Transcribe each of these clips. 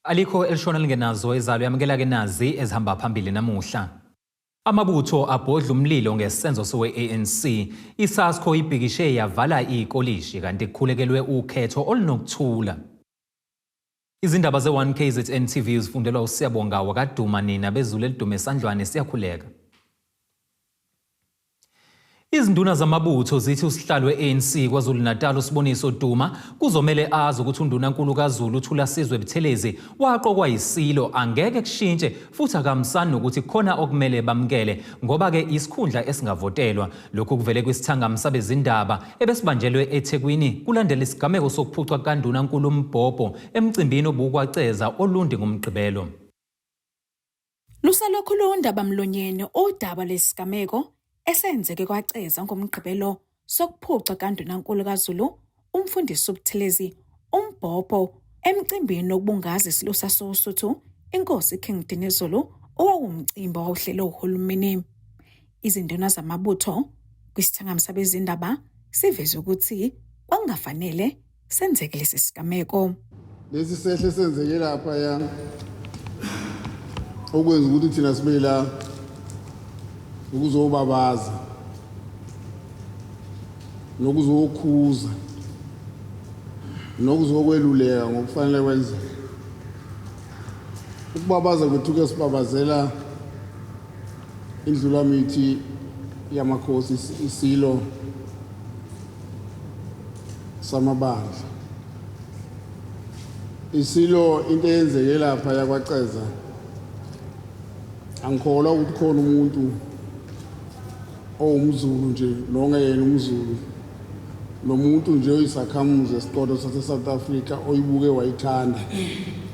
Alikho elishona lingenazo ezalo yamukela ke nazi ezihamba phambili namuhla. Amabutho abhodla umlilo ngesenzo sowe-ANC. ISASCO ibhikishe yavala ikolishi kanti kukhulekelwe ukhetho olunokuthula. Izindaba ze-1KZNTV zifundelwa uSiyabonga wakaduma nina bezulu elidume esandlwane siyakhuleka. Izinduna zamabutho zithi usihlalo we-ANC KwaZulu-Natal uSiboniso Duma kuzomele azi ukuthi undunankulu kaZulu uThula Sizwe Buthelezi waqokwa yisilo angeke kushintshe futhi akamsani nokuthi khona okumele bamkele ngoba ke isikhundla esingavotelwa. Lokhu kuvele kwisithangami sabezindaba ebesibanjelwe eThekwini kulandela isigameko sokuphucwa kandunankulu uMbhobho emcimbini obukwaceza olundi ngomgqibelo. Lusalokhu undaba mlonyeni udaba lesigameko esenzeke kwaceza ngomgqibelo sokuphuca kandunankulu kaZulu umfundisi uButhelezi uMbhobho emcimbini wokubungaza isilusa soSuthu inkosi King Dinizulu owawumcimbi wawuhlelo uhulumeni. Izinduna zamabutho kwisithangami sabezindaba siveze ukuthi kwangafanele senzeke lesi sigameko. Lesi sehle senzeke lapha ya okwenza ukuthi thina sibe la ukuzobabaza nokuzokhuza nokuzokweluleka ngokufanele kwenzeke. Ukubabaza kwethu ke sibabazela indlulamithi yamakhosi isilo samabandla. Isilo into eyenzeke lapha yakwaceza angikholwa ukuthi khona umuntu umZulu nje nongeyena umZulu nomuntu nje oyisakhamuzi esiqotho sase-South Africa oyibuke wayithanda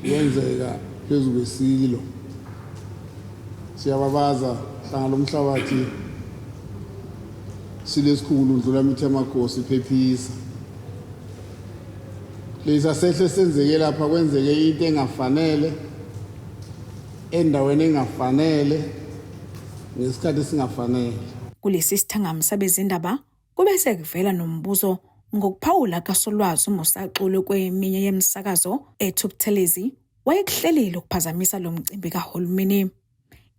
yenzeka phezu kwesilo. Siyababaza hlanga lomhlabathi silesikhulu ndlulamithi yamakhosi iphephisa. Lesa sehle senzeke lapha kwenzeke into engafanele endaweni engafanele ngesikhathi singafanele. Kulesi sithangami sabezindaba kube sekuvela nombuzo ngokuphawula kaSolwazi uMosaxulu kweminye yemisakazo ethi uButhelezi wayekuhlelile ukuphazamisa lo mcimbi kahulumeni.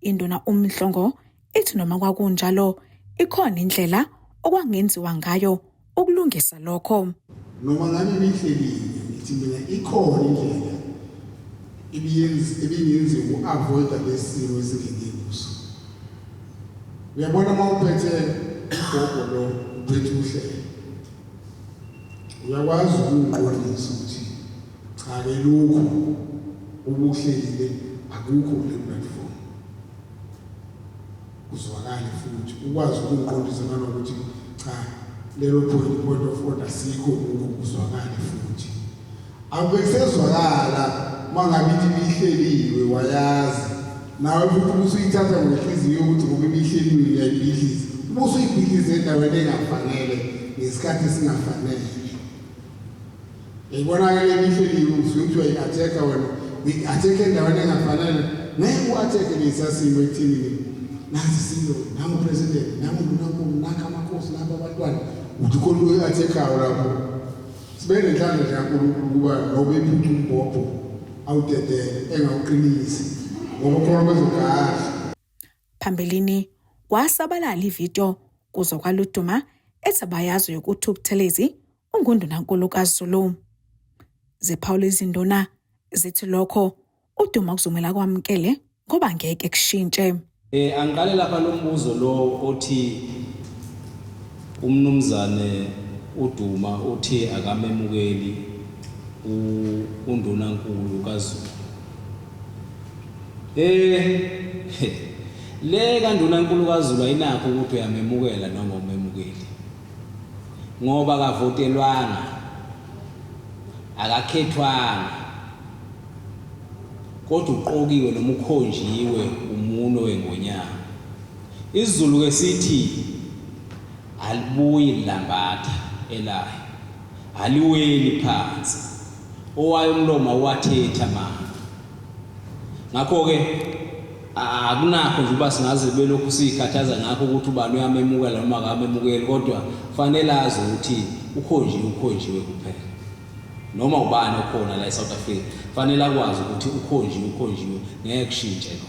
Induna uMhlongo ithi noma kwakunjalo ikhona indlela okwangenziwa ngayo ukulungisa lokho. Noma ngabe bihlelile ngithi mina ikhona indlela ebingenziwa uavoida lesimo esingekekuso. Uyabona mawuphethe uGogo lo uphethe uhlelo. Uyakwazi ukuqondisa ukuthi cha ke lokhu ubuhlelile akukho kule platform. Kuzwakala futhi ukwazi ukuqondisa nanokuthi cha lelo point of order sikho ukuzwakala futhi. Akusezwakala mangabithi bihleliwe wayazi nawe futhi usuyithatha ngohliziyo ukuthi ngoba ibihleliwe uyayibhidliza ubusuyibhidliza endaweni engafanele ngesikhathi esingafanele. Ibonakala ibihleliwe usuthi uyayi-attack wena uyi-attack endaweni engafanele ngeke u-attack lesasimo ekuthini nazi silo nangu president nangu ndunankulu nakho amakhosi lapha abantwana uthi khona uyi-attack-ayo lapho sibe nenhlanhla nje kaNkulunkulu ukuba nobe iphutha uMbhobho awudedele engawuqinisi ngoba khona bezogahla. Phambilini kwasabalala ividiyo kuzokala uDuma ethi abayazi ukuthi uButhelezi ungundunankulu kaZulu. Ziphawula izinduna zithi lokho uDuma kuzomela kwamkele ngoba ngeke kushintshe. Angiqale lapha lo mbuzo lo othi umnumzane uDuma uthi akamemukeli undunankulu kaZulu. Le kandunankulu kaZulu ayinakho ukuthi uyamemukela noma umemukeli ngoba akavotelwanga akakhethwanga kodwa uqokiwe noma ukhonjiwe umuno wengonyama. IsiZulu ke sithi alibuyi lambatha elayo aliweni phansi owayo umlomo awathetha manje. Ngakho ke akunakho nje uba singaze belokhu sikhathaza ngakho ukuthi ubani uyamemukela noma akamemukeli kodwa fanele azi ukuthi ukhonjiwe kuphela. noma ubani okhona la eSouth Africa fanele akwazi ukuthi ukhonjiwe ngeke kushintshe lokho.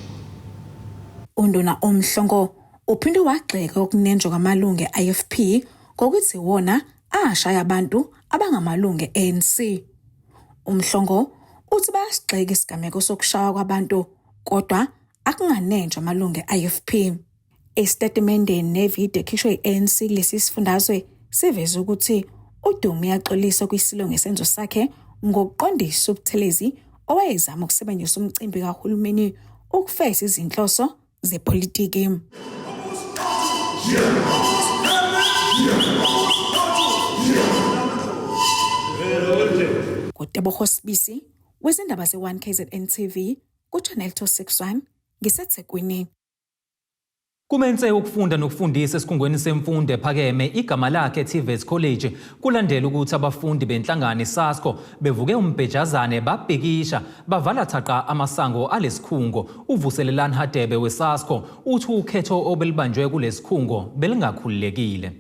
Unduna Omhlongo uphinde wagxeka ukunenjwa kwamalungu e-IFP ngokuthi wona ashaya abantu abangamalungu e-ANC. Umhlongo uthi bayasigxeka isigameko sokushaya kwabantu kodwa akunganenjwa amalungu e-IFP. Esitatimendeni nevidiyo ekhishwe i-ANC lesi sifundazwe siveza ukuthi uDuma uyaxolisa kwisilo ngesenzo sakhe ngokuqondisa uButhelezi owayezama ukusebenzisa umcimbi kahulumeni ukufeza izinhloso zepolitiki. Kuteboho Sibisi wezindaba ze-1KZNTV kuChannel 261 ngiseThekwini. Kumenze ukufunda nokufundisa esikhungweni semfundo ephakeme Egamalakhe Tvet College kulandela ukuthi abafundi benhlangano SASCO bevuke umbhejazane babhekisha bavala thaqa amasango alesikhungo. Uvuselelani Hadebe weSASCO uthi ukhetho obelibanjwe kulesikhungo belingakhululekile.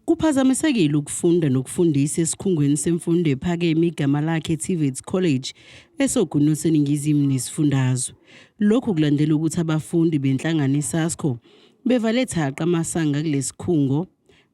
Kuphazamisekile ukufunda nokufundisa esikhungweni semfundo ephakeme Egamalakhe Tvet College esoguno seningizimu nesifundazwe. Lokhu kulandela ukuthi abafundi benhlangano SASCO bevale thaqa amasanga kulesikhungo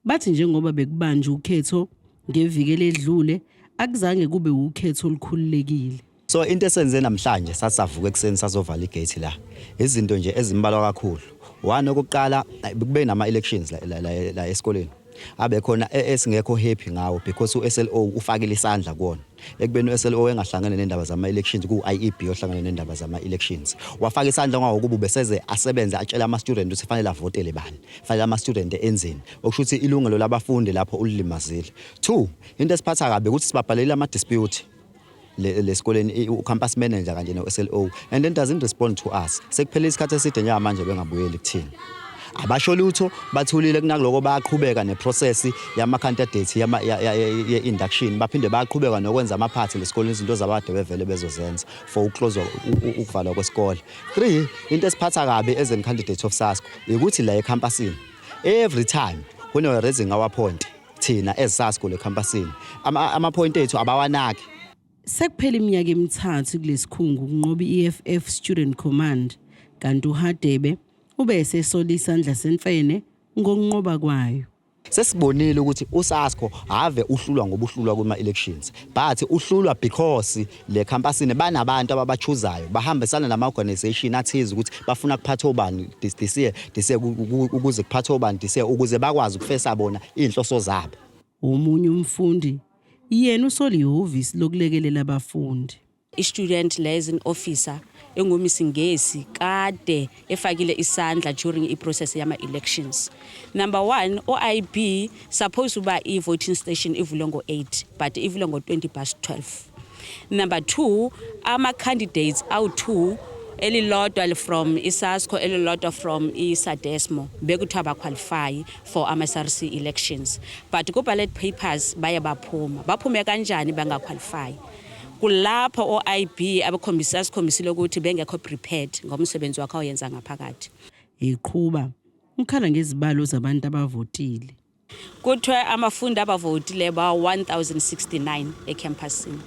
bathi njengoba bekubanje ukhetho ngeviki ledlule akuzange kube ukhetho olukhululekile. So into esenze namhlanje sasavuka ekseni sazovala igate la. Izinto nje ezimbalwa kakhulu. One okokuqala kube nama elections la esikoleni. Abe khona esingekho happy ngawo because uSLO ufakile isandla kuona. Ekubeni uSLO engahlangene nendaba zama elections ku-IEB ohlangene nendaba zama elections. Wafaka isandla ngawo kuba ubeseze asebenze atshela ama student ukuthi fanele avotele bani. Fanele ama student enzeni. Okusho ukuthi ilungelo labafundi lapho ulilimazile. 2, into esiphatha kabe ukuthi sibabhalele ama dispute lesikoleni ucampus manager kanje noSLO and then doesn't respond to us. Sekuphela isikhathi eside nya manje bengabuyeli kuthini. Abasho lutho bathulile kunakuloko bayaqhubeka neprocess yama candidates ye-induction baphinde bayaqhubeka nokwenza amaphathi lesikoleni izinto zabade bevele bezozenza for uclose ukuvalwa kwesikole. 3, into esiphatha kabe as a candidate of SASCO ukuthi la ecampusini every time when we are raising our point thina as SASCO le campusini ama point ethu abawanaki. Sekuphela iminyaka emithathu kulesikhungu kunqoba iEFF Student Command kanti uHadebe ube esesola isandla semfene ngokunqoba kwayo. Sesibonile ukuthi uSASCO ave uhlulwa ngobuhlulwa kuma elections but uhlulwa because le campusini banabantu ababachuzayo bahambisana nama organization athize ukuthi bafuna kuphatha obani disiye ukuze kuphatha obani disiye ukuze bakwazi ukufesa bona inhloso zabo. Omunye umfundi yena usola ihhovisi lokulekelela abafundi. I-student liaison officer engumisingesi kade efakile isandla during i-process yama-elections. Number 1, OIB supposed to be i-voting station ivule ngo-8 but ivule ngo-12. Number 2, ama-candidates awu-2 elilodwa from iSASCO elilodwa from iSadesmo bekuthiwa baqualify for ama-SRC elections but ku-ballot papers baye baphume kanjani bangaqualify. Kulapho OIB asikhombisile ukuthi bengekho prepared ngomsebenzi wakhe oyenza ngaphakathi. Iqhuba ukhala ngezibalo zabantu abavotile. Kuthiwa abafundi abavotile ba 1069 ecampusini.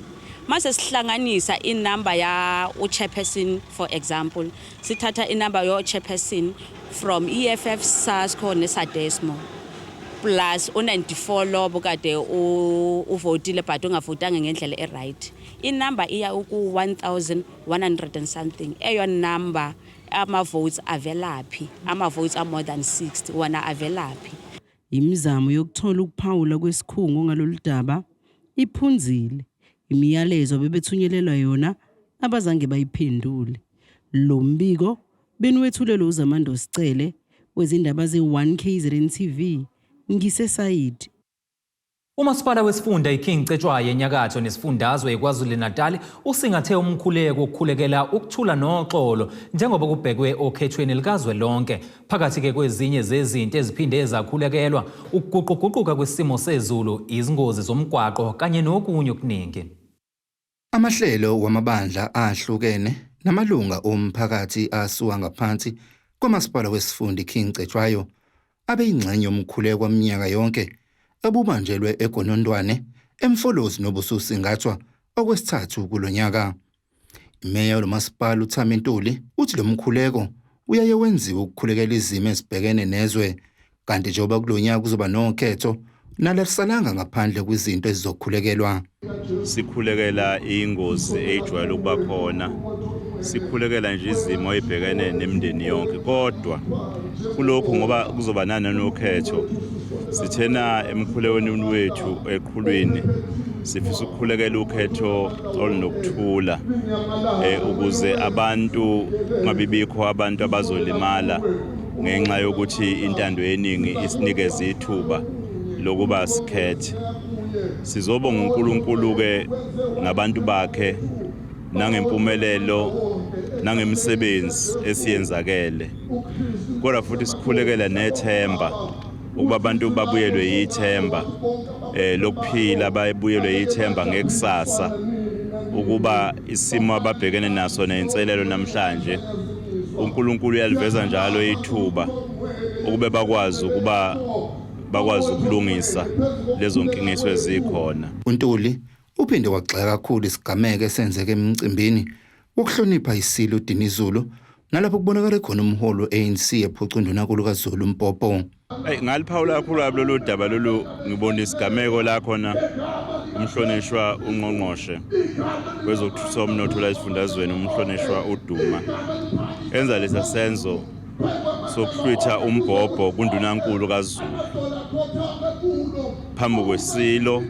Mase sihlanganisa inamba ya uchairperson for example, sithatha inamba yo chairperson from EFF SASCO neSadesmo plus u94 lobo kade uvotile but ungavotanga ngendlela eright. Inamba iya uku 1100 and something. Eyo number ama votes avelaphi, ama votes are more than 60 wana avelaphi. Imizamo yokuthola ukuphawula kwesikhungo ngalolu daba iphunzile. Imiyalezo bebethunyelelwa yona abazange bayiphendule. Lo mbiko benwethulelwe uZamando Sicele wezindaba ze-1KZNTV ngisesayidi. Umasipala wesifunda iKing Cetshwayo enyakatho nesifundazwe eKwaZulu-Natal usingathe umkhuleko ukukhulekela ukuthula noxolo njengoba kubhekwe okhethweni likazwelonke phakathi ke kwezinye zezinto eziphinde ezakhulekelwa ukuguquguquka kwesimo sezulu izingozi zomgwaqo kanye nokunye okuningi. Amahlelo wamabandla ahlukene namalunga omphakathi asuka ngaphansi komasipala wesifunda iKing Cetshwayo abe ingxenye yomkhuleko waminyaka yonke ebubanjelwe eGonondwane, eMfolozi nobususingathwa okwesithathu kulonyaka. Imeya lomasipala uThami Ntuli uthi lo mkhuleko uyaye wenziwe ukukhulekela izimo ezibhekene nezwe kanti njengoba kulonyaka kuzoba nokhetho nalalisalanga ngaphandle kwizinto ezizokhulekelwa. Sikhulekela ingozi ejwayele ukuba khona, sikhulekela nje izimo ezibhekene nemindeni yonke, kodwa kulokho ngoba kuzoba nanokhetho sithena emkhulekweni wethu eqhulwini sifisa ukukhulekela ukhetho olunokuthula ukuze abantu ngabibikho abantu abazolimala ngenxa yokuthi intando yeningi isinikeze ithuba lokuba sikhethe. Sizobonga uNkulunkulu ke nabantu bakhe nangempumelelo nangemsebenzi esiyenzakele. Kodwa futhi sikhulekela nethemba ukuba abantu babuyelwe yithemba lokuphila, babuyelwe yithemba ngekusasa, ukuba isimo ababhekene naso nenselelo namhlanje uNkulunkulu uyaliveza njalo ithuba ukube bakwazi ukulungisa lezo nkingiso ezikhona. uNtuli uphinde wagxeka kakhulu isigameko esenzeke emcimbini wokuhlonipha isilo uDinizulu nalapho kubonakala khona umholo ANC ephuca uNduna kaZulu uMpopo. Ngaliphawula kakhulu lolu daba lolu, ngibona isigameko la khona umhlonishwa uNgqongqoshe wezokuthutha umnotho la esifundazweni umhlonishwa uDuma enza lesa senzo sokuhlwitha umbhobho kuNduna kaZulu phambi kwesilo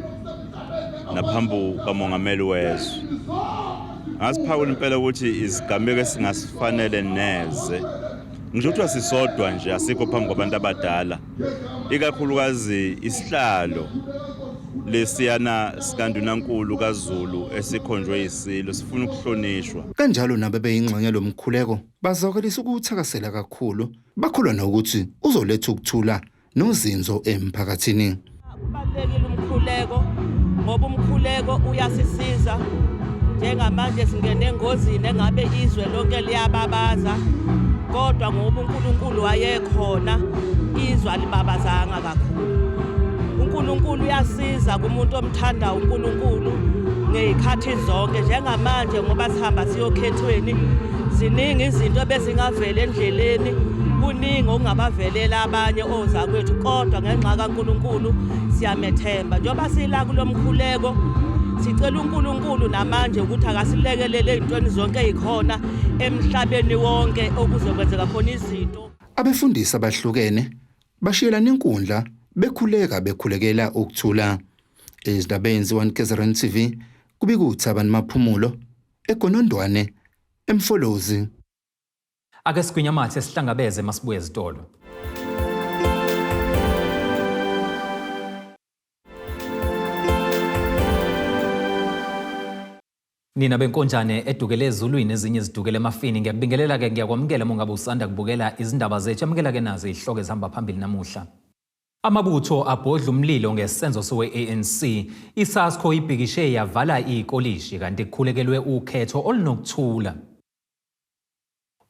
naphambi kamongameli wezwe. Ngasiphawula impela ukuthi isigameko esingasifanele neze. Ngisho ukuthi asisodwa nje asikho phambi kwabantu abadala, ikakhulukazi isihlalo lesiyana sikaNduna kaZulu esikhonjwe isilo sifuna ukuhlonishwa. Kanjalo nabe beyingxenye lomkhuleko bazokelisa ukuthakasela kakhulu, bakholwa nokuthi uzoletha ukuthula nozinzo emphakathini. Kubalulekile umkhuleko ngoba umkhuleko uyasisiza njengamanje singene engozini engabe izwe lonke liyababaza, kodwa ngoba uNkulunkulu wayekhona izwe alibabazanga kakhulu. uNkulunkulu uyasiza kumuntu omthanda uNkulunkulu ngezikhathi zonke, njengamanje ngoba sihamba siyokhethweni ziningi izinto bezingavela endleleni, kuningi okungabavelela abanye ozakwethu, kodwa ngenxa kaNkulunkulu siyamethemba. Njengoba sila kulomkhuleko sicela uNkulunkulu namanje ukuthi akasilekelele izintweni zonke ezikhona emhlabeni wonke okuzokwenzeka khona izinto. Abefundisi abahlukene bashiyelana inkundla bekhulekela ukuthula. Ezindabeni 1KZNTV kubika uThabani Maphumulo eGonondwane eMfolozi. Ake sigwinyamathe sihlangabeze masibuye ezitolo. Nina benkonjane edukele ezulwini ezinye izidukele emafini, ngiyakubingelela ke ngiyakwamukela mongabe usanda kubukela izindaba zethu, amukela ke nazo izihloko ezihamba phambili namuhla. Amabutho abhodla umlilo ngesenzo sowe-ANC. ISASCO ibhikishe yavala ikolishi kanti kukhulekelwe ukhetho olunokuthula.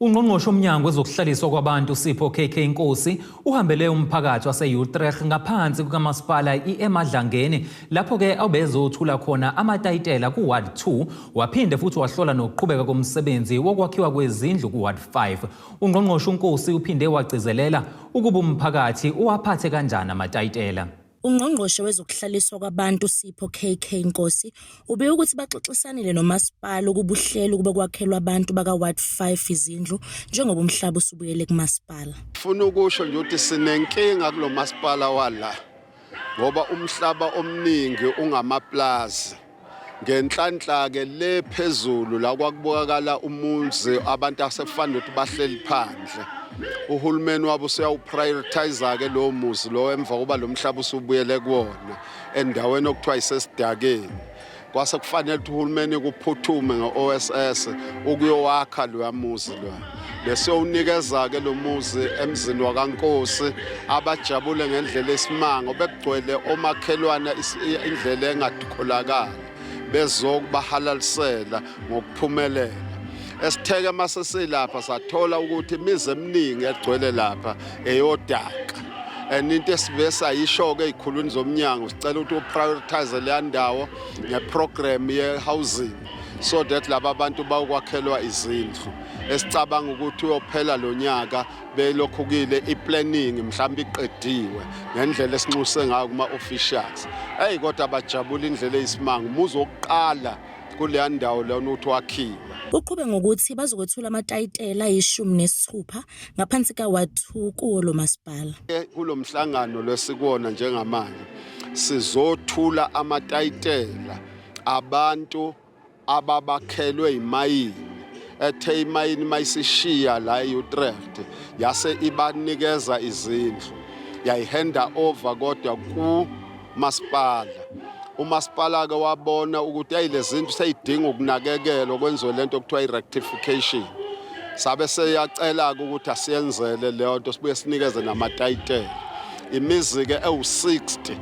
Ungqongqoshe omnyango wezokuhlaliswa kwabantu Sipho KK Nkosi uhambele umphakathi wase-Utrecht ngaphansi kukamasipala eMadlangeni lapho ke abezothula khona amatayitela kuWard 2, waphinde futhi wahlola nokuqhubeka komsebenzi wokwakhiwa kwezindlu kuWard 5. Ungqongqoshe uNkosi uphinde wagcizelela ukuba umphakathi uwaphathe kanjani amatayitela. Ungqongqoshe wezokuhlaliswa kwabantu Sipho KK Nkosi ube ukuthi baxoxisanile nomasipala ukubuhlelo kube kwakhelwa abantu baka Ward 5 izindlu njengoba umhlaba usubuyele kumasipala. Ufuna ukusho nje ukuthi sinenkinga kulo masipala wala ngoba umhlaba omningi ungamaplaza. Ngenhlanhla ke le phezulu la kwakubonakala umuzi abantu asefana ukuthi bahleli phandle. Uhulumeni wabo useyawuprioritize ke lo muzi lo emva kuba lo mhlaba usubuyele kuwona endaweni okuthiwa isesidakeni. Kwase kufanele ukuthi uhulumeni kuphuthume ngo-OSS ukuyowakha lo muzi lo. Lesiyowunikeza ke lo muzi emzini wakaNkosi abajabule ngendlela esimanga bekugcwele omakhelwana indlela engadikholakala bezokubahalalisela ngokuphumelela. Esitheke masesilapha sathola ukuthi imizi eminingi egcwele lapha eyodaka and into esivesa yisho-ke ey'khulwini zomnyango sicela ukuthi uprioritize leya ndawo ngeprogram ye-housing so that laba bantu bayokwakhelwa izindlu esicabanga ukuthi uyophela lo nyaka belokhukile i-planning mhlawumbe iqediwe ngendlela esinxuse ngayo kuma-officials kodwa bajabula indlela eyisimanga umuzi wokuqala kuleya ndawo lona ukuthi wakhiwe. Uqhube ngokuthi bazokwethula amatayitela ayishumi-nesithupha ngaphansi ka-Ward 2 kuwo lo masipala. Kulo mhlangano lesikuwona njengamanje sizothula amatayitela abantu ababakhelwe imayini ethe imayini mayisishiya la e-Tvet yase ibanikeza izindlu yayihanda over kodwa kumasipala. Umasipala ke wabona ukuthi ayilezindlu seyidinga ukunakekelwa kwenziwe lento okuthiwa i-rectification. Sabe seyacela ukuthi asiyenzele leyo nto sibuye sinikeze namatayitela. Imizi ke ewu-60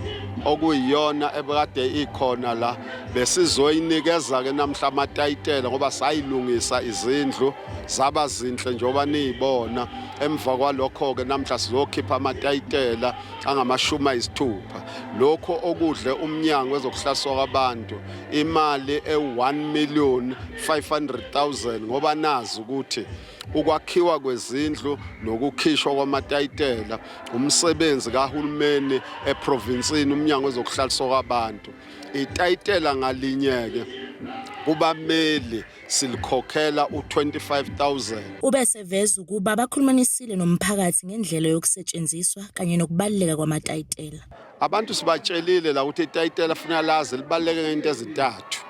okuyiyona ebekade ikhona la besizoyinikeza ke namhla amatayitela ngoba sayilungisa izindlu zaba zinhle njengoba niyibona. Emva kwalokho ke namhla sizokhipha amatayitela angama-60. Lokho okudle umnyango wezokuhlaswa kwabantu imali e1,500,000 ngoba nazi ukuthi ukwakhiwa kwezindlu nokukhishwa kwamatayitela umsebenzi kahulumeni eprovinsini umnyango wezokuhlaswa kwabantu. Itayitela ngalinyeke kubameli silikhokhela u25,000. Ubese veza ukuba bakhulumanisile nomphakathi ngendlela yokusetshenziswa kanye nokubaluleka kwamatayitela. Abantu sibatshelile la ukuthi itayitela funa lazi libaluleke ngento ezintathu.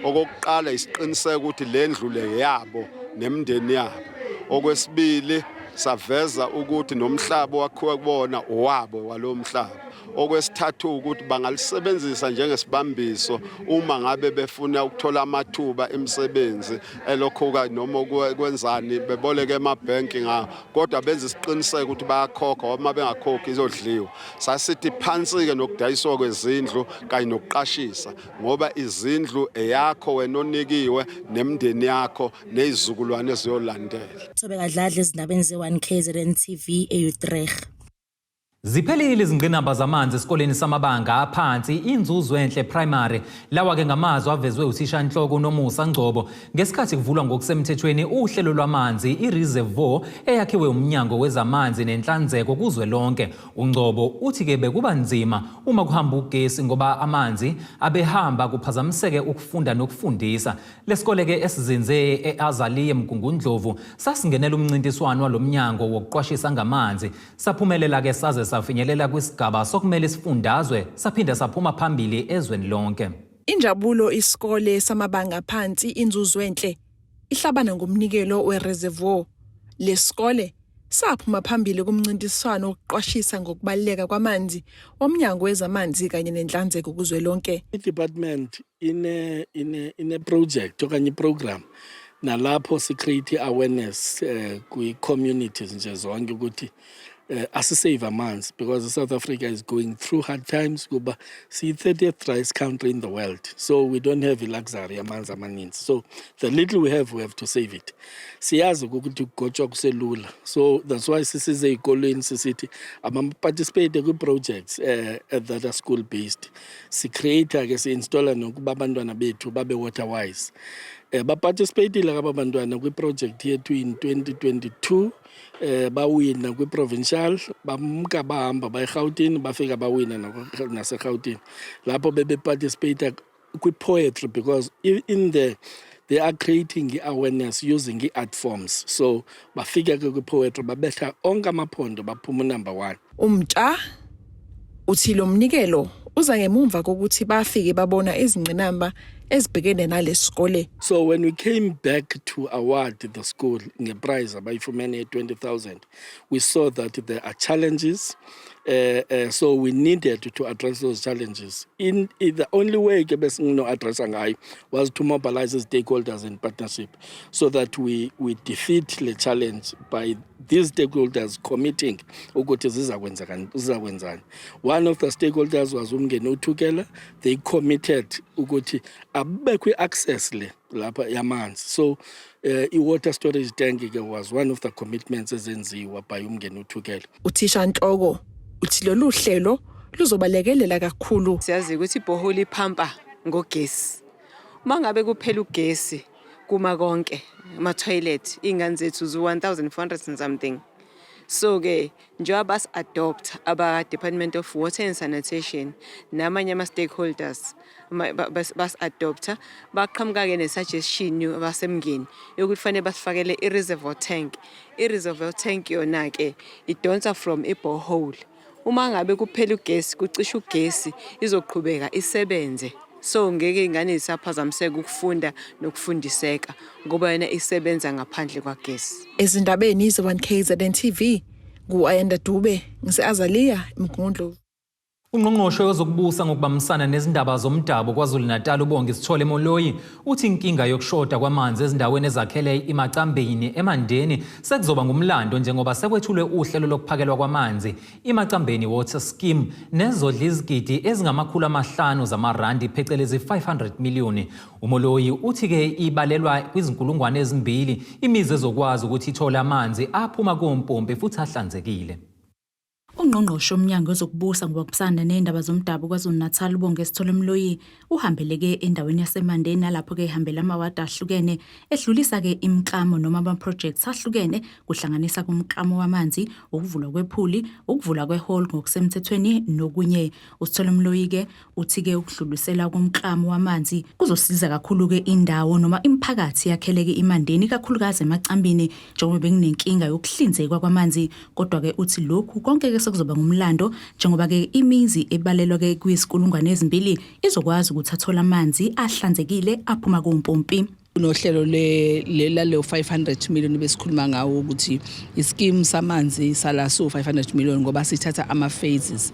Okokuqala isiqiniseko ukuthi le ndlu le yabo nemndeni yabo. Okwesibili saveza ukuthi nomhlaba wakhiwa kubona owabo walo mhlaba. Okwesithathu ukuthi bangalisebenzisa njengesibambiso uma ngabe befuna ukuthola amathuba emisebenzi elokhuka noma kwenzani beboleke emabhenki ngawo kodwa benza isiqiniseko ukuthi bayakhokha uma bengakhokhi izodliwa. Sasithi phansi ke nokudayiswa kwezindlu kanye nokuqashisa ngoba izindlu eyakho wena onikiwe nemndeni yakho nezizukulwane eziyolandela. Sobekadladla ezindabeni ze1KZNTV e-Utrecht. Ziphelile izingqinamba zamanzi esikoleni samabanga aphansi inzuzo enhle primary lawa ke ngamazwi avezwe uthishanhloko uNomusa Ngcobo ngesikhathi kuvulwa ngokusemthethweni uhlelo lwamanzi ireservoir eyakhiwe umnyango wezamanzi nenhlanzeko kuzwelonke. uNgcobo uthi ke bekuba nzima uma kuhamba ugesi ngoba amanzi abehamba kuphazamiseke ukufunda nokufundisa. Lesikole ke esizinze eAzaliye Mgungundlovu sasingenela umncintiswano walomnyango wokuqwashisa ngamanzi saphumelela ke saze safinyelela kwisigaba sokumele sifundazwe saphinda saphuma phambili ezweni lonke. Injabulo isikole samabanga phansi inzuzo enhle ihlabana ngomnikelo wereservoir. Lesikole saphuma phambili kumncintiswano wokuqwashisa ngokubaluleka kwamanzi omnyango wezamanzi kanye nenhlanzeko kuzwelonke. I-department in a project okanye program nalapho si-create awareness kwi-communities nje zonke ukuthi asisave amanzi because South Africa is going through hard times kuba si-30th driest country in the world, so we don't have a luxury amanzi amaninzi, so the little we have to save it. Siyazi ukuthi kugotshwa kuselula, so that's why sisize ey'kolweni sisithi ama-participate kwi-projects that are school based. Si-create-a ke si-installa nokuba abantwana bethu babe water wise. Ba-participate-ile ke abantwana kwi-project yethu in 2022 bawina kwi-provincial bamka bahamba bayi-Gauteng bafika bawina nase-Gauteng lapho bebe-participate kwi-poetry because in they are creating awareness using art forms, so bafika ke kwi-poetry babetha onke amaphondo baphuma number 1. Umtsha uthi lo mnikelo uza ngemumva kokuthi bafike babona izingqinamba ezibhekene nalesikole. So when we came back to award the school ngeprize abayifumene 20,000, we saw that there are challenges, so we needed to address those challenges. In the only way ke besingino address ngayo was to mobilize stakeholders in partnership so that we defeat the challenge by these stakeholders committing ukuthi zizakwenzani. One of the stakeholders was Umngeni Uthukela. They committed ukuthi abekwe access le lapha yamanzi, so i-water storage tank was one of the commitments ezenziwa by Umngeni Uthukela. Uthishanhloko uthi lolu hlelo luzobalekelela kakhulu. Siyazi ukuthi ibhoholi iphampa ngogesi. Uma ngabe kuphela ugesi kuma konke ama toilet ingane zethu zu 1400 and something. So ke njengoba bas adopt aba Department of Water and Sanitation namanye ama stakeholders bas adopta baqhamuka ke ne suggestion abasemngeni yokuthi fanele basifakele I reservoir tank. I reservoir tank yona ke idonsa from a borehole. Uma ngabe kuphela ugesi kucisha ugesi izoqhubeka isebenze. So ngeke ingane isaphazamiseka ukufunda nokufundiseka ngoba yena isebenza ngaphandle kwagesi. Ezindabeni ze 1KZNTV ku-Ayanda Dube ngise-Azaliya Mgundlu. Ungqongqoshe wezokubusa ngokubambisana nezindaba zomdabu KwaZulu-Natal uBongisithole Moloyi uthi inkinga yokushoda kwamanzi ezindaweni ezakhele iMacambeni eMandeni sekuzoba ngumlando njengoba sekwethulwe uhlelo lokuphakelwa kwamanzi iMacambeni Water Scheme nezodla izigidi ezingama500 zamarandi phecelezi 500 million. uMoloyi uthi ke ibalelwa kwizinkulungwane ezimbili imizi ezokwazi ukuthi ithole amanzi aphuma kompompi futhi ahlanzekile. Ungqongqoshe omnyango wezokubusa ngokubambisana nezindaba zomdabu KwaZulu-Natal uBongisithole Moloyi uhambeleke endaweni yaseMandeni lapho ke ihambela amawadi ahlukene edlulisa ke imklamo noma ama projects ahlukene kuhlanganisa kumklamo wamanzi, ukuvulwa kwephuli, ukuvulwa kwehole ngokusemthethweni nokunye. uSithole Moloyi ke uthi ke ukudlulisela kumklamo wamanzi kuzosiza kakhulu ke indawo noma imphakathi yakheleke iMandeni kakhulukazi eMacambini njengoba bekunenkinga yokuhlinzekwa kwamanzi, kodwa ke uthi lokhu konke ke kuzoba ngumlando njengoba ke imizi ebalelwa ke kwizikulungwane ezimbili izokwazi ukuthi athola amanzi ahlanzekile aphuma kumpompi. Unohlelo lelo 500 million besikhuluma ngawo ukuthi ischeme samanzi salaso 500 million ngoba sithatha ama phases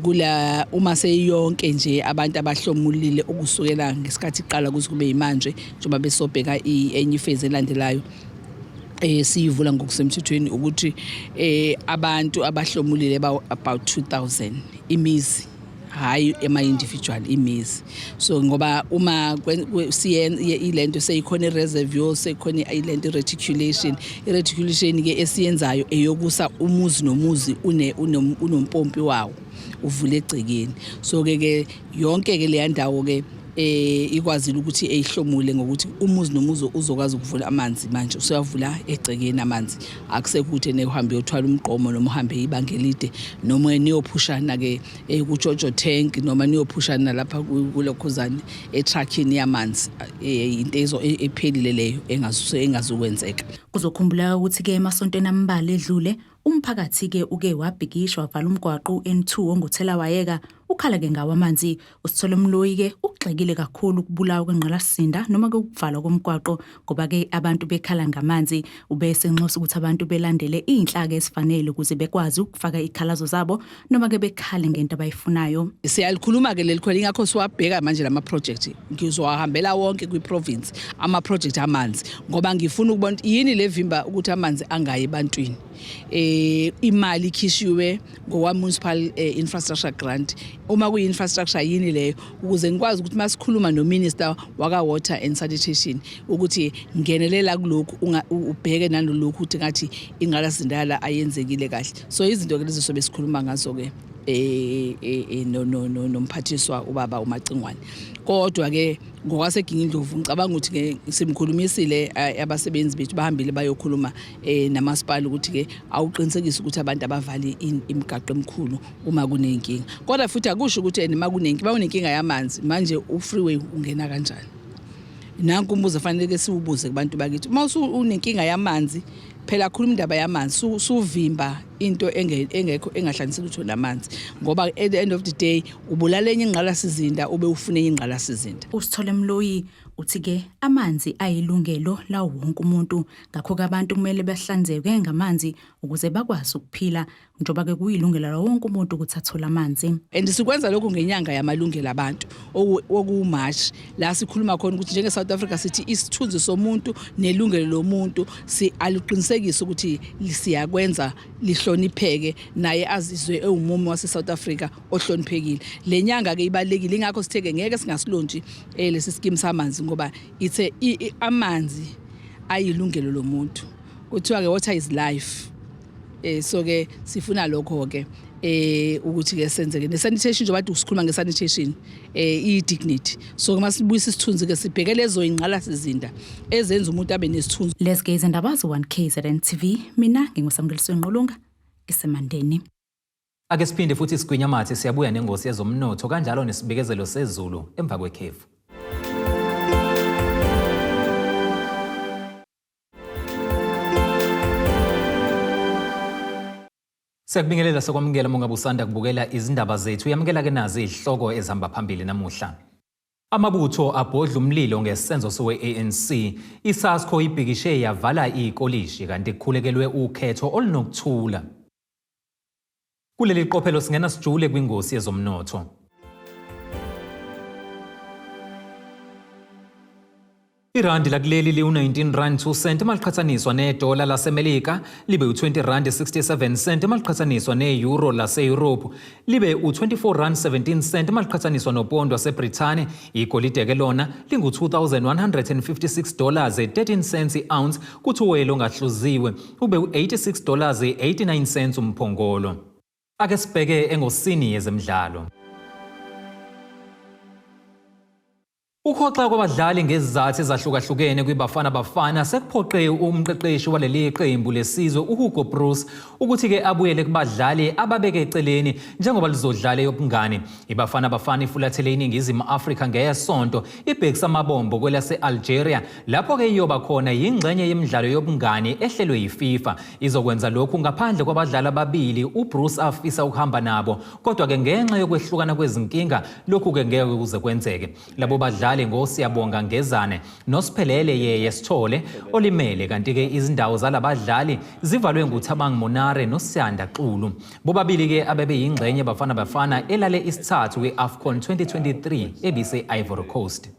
kula uma seyonke nje abantu abahlomulile ukusukela ngesikhathi iqala kuze kube imanje njengoba besobheka enye phase elandelayo. Siyivula ngokusemthethweni ukuthi abantu abahlomulile about 2000 imizi hayi ema-individual imizi. So ngoba uma ilento seyikhona i-reservoir seyikhona ilento i-reticulation ke esiyenzayo eyokusa umuzi nomuzi unompompi wawo uvule egcekeni. So ke yonke ke le ndawo ke ikwazile ukuthi eyihlomule ngokuthi umuzi nomuzi uzokwazi ukuvula amanzi manje usuyavula egcekeni amanzi akusekuthi nehambe yothwala umgqomo noma uhambe ibanga elide noma niyophushana ke kuJojo tank noma niyophushana lapha kulokhuzane etruckini yamanzi into ephelile leyo engazokwenzeka. Kuzokhumbula ukuthi ke emasontweni ambalwa edlule umphakathi ke uke wabhikishwa wavala umgwaqo N2 onguthela wayeka ukhala ke ngawo amanzi. uSithole Moloyi ke ugxekile kakhulu ukubulawa kwengqalasisinda noma ke ukuvalwa komgwaqo ngoba ke abantu bekhala ngamanzi ubese nxosa ukuthi abantu belandele izinhlaka ezifanele ukuze bekwazi ukufaka ikhalazo zabo noma ke bekhale ngento abayifunayo. Siyalikhuluma ke lelikhona ingakho siwabheka manje lama project ngizowahambela wonke kwi-province ama project amanzi ngoba ngifuna ukubona yini levimba ukuthi amanzi angayi ebantwini. Imali ikhishiwe ngowa municipal infrastructure grant uma kuyi infrastructure yini leyo ukuze ngikwazi ukuthi masikhuluma no minister waka water and sanitation ukuthi ngenelela kulokhu ubheke nalokhu ukuthi ngathi ingqalasizinda ayenzekile kahle. So izinto ke lezi sobe sikhuluma ngazo ke nomphathiswa ubaba uMacingwane. Kodwa ke ngokwasegingindlovu ngicabanga ukuthi ke simkhulumisile abasebenzi bethu bahambile bayokhuluma namasipala ukuthi ke awuqinisekisa ukuthi abantu abavali imigaqo emikhulu uma kunenkinga. Kodwa futhi akusho ukuthi ema kunenkinga yamanzi manje u-freeway ungena kanjani. Nanku umbuzo fanele ke siwubuze kubantu bakithi. Uma unenkinga yamanzi phela khuluma indaba yamanzi suvimba into engekho engahlanganiseki utho namanzi ngoba at the end of the day ubulala enye ingqalasizinda ube ufune enye ingqalasizinda. uSithole Moloyi uthi ke amanzi ayilungelo la wonke umuntu ngakho ke abantu kumele bahlanzeke ngamanzi ukuze bakwazi ukuphila njengoba ke kuyilungelo la wonke umuntu ukuthi athole amanzi. And sikwenza lokho ngenyanga yamalungelo abantu okuMarch la sikhuluma khona ukuthi njenge South Africa sithi isithunzi somuntu nelungelo lomuntu aluqinisekisa ukuthi siyakwenza lihlonipheke naye azizwe ewumumo wase South Africa ohloniphekile. Lenyanga ke ibalekile ingakho sitheke ngeke singasilonji lesi scheme samanzi ngoba ithe amanzi ayilungelo lomuntu kuthiwa ke water is life. So ke sifuna lokho ke ukuthi ke senzeke ne-sanitation nje bathi usikhuluma nge-sanitation i-dignity so masibuyisa isithunzi ke sibheke lezo ingqalasizinda ezenza umuntu abe nesithunzi. Lezi izindaba zo-1KZNTV, mina nginguSamukeliso Nqulunga isemandeni. Ake siphinde futhi sigwinya mathe siyabuya nengosi yezomnotho kanjalo nesibikezelo sezulu emva kwekhefu. Siyakubingelela sokwamukela mongabe usanda kubukela izindaba zethu. Yamukela ke nazi izihloko ezihamba phambili namuhla. Amabutho abhodla umlilo ngesenzo sowe-ANC. ISASCO ibhikishe yavala ikolishi kanti kukhulekelwe ukhetho olunokuthula. Kuleli qophelo singena sijule kwingosi yezomnotho. Irandi lakuleli li-19.02 maliqhathaniswa nedola laseMelika libe u-20.67 maliqhathaniswa ne-euro lase-Europe libe u-24.17 maliqhathaniswa nopondo waseBrithani. Igolide ke lona lingu-$2,156.13 i-ounce kuthi uwelo ongahluziwe ube u-$86.89 umphongolo. Ake sibheke engosini yezemidlalo. Ukhoxa kwabadlali ngezizathu ezahlukahlukene kwiBafana Bafana sekuphoqe umqeqeshi waleli qembu lesizwe uHugo Broos ukuthi ke abuyele kubadlali ababeke eceleni njengoba lizodlala yobungane. iBafana Bafana ifulathele iningizimu Afrika ngeyesonto ibhekisa amabombo kwelase-Algeria lapho ke iyoba khona yingxenye yemidlalo yobungane ehlelwe yiFIFA. Izokwenza lokhu ngaphandle kwabadlali ababili uBroos afisa ukuhamba nabo, kodwa ke ngenxa yokwehlukana kwezinkinga lokhu ke ngeke kuze kwenzeke. Labo badlali ngosiyabonga Ngezane noSiphelele Yeye Sithole olimele kanti ke izindawo zalabadlali zivalwe nguThabang Monare noSiyanda Xulu. Bobabili ke abebe yingxenye Bafana Bafana elale isithathu kwi-AFCON 2023 ebise Ivory Coast.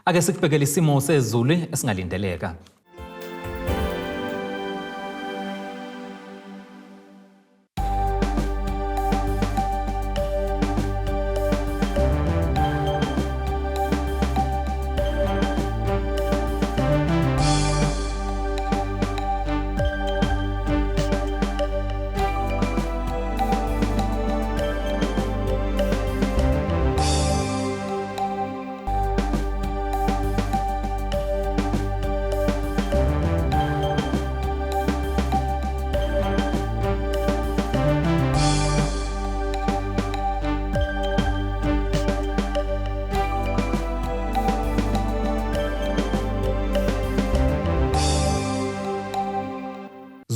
Ake sikubhekele isimo sezulu esingalindeleka.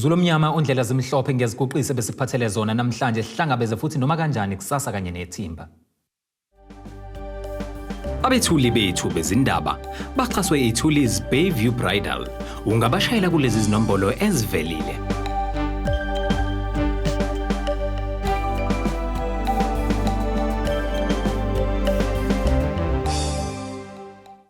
Zulomnyama ondlela zimhlophe ngeziguqise besiphathele zona namhlanje sihlangabeze futhi noma kanjani kusasa kanye nethimba. Abethuli bethu bezindaba baxhaswe iThulis Bayview Bridal. Ungabashayela kulezi zinombolo ezivelile.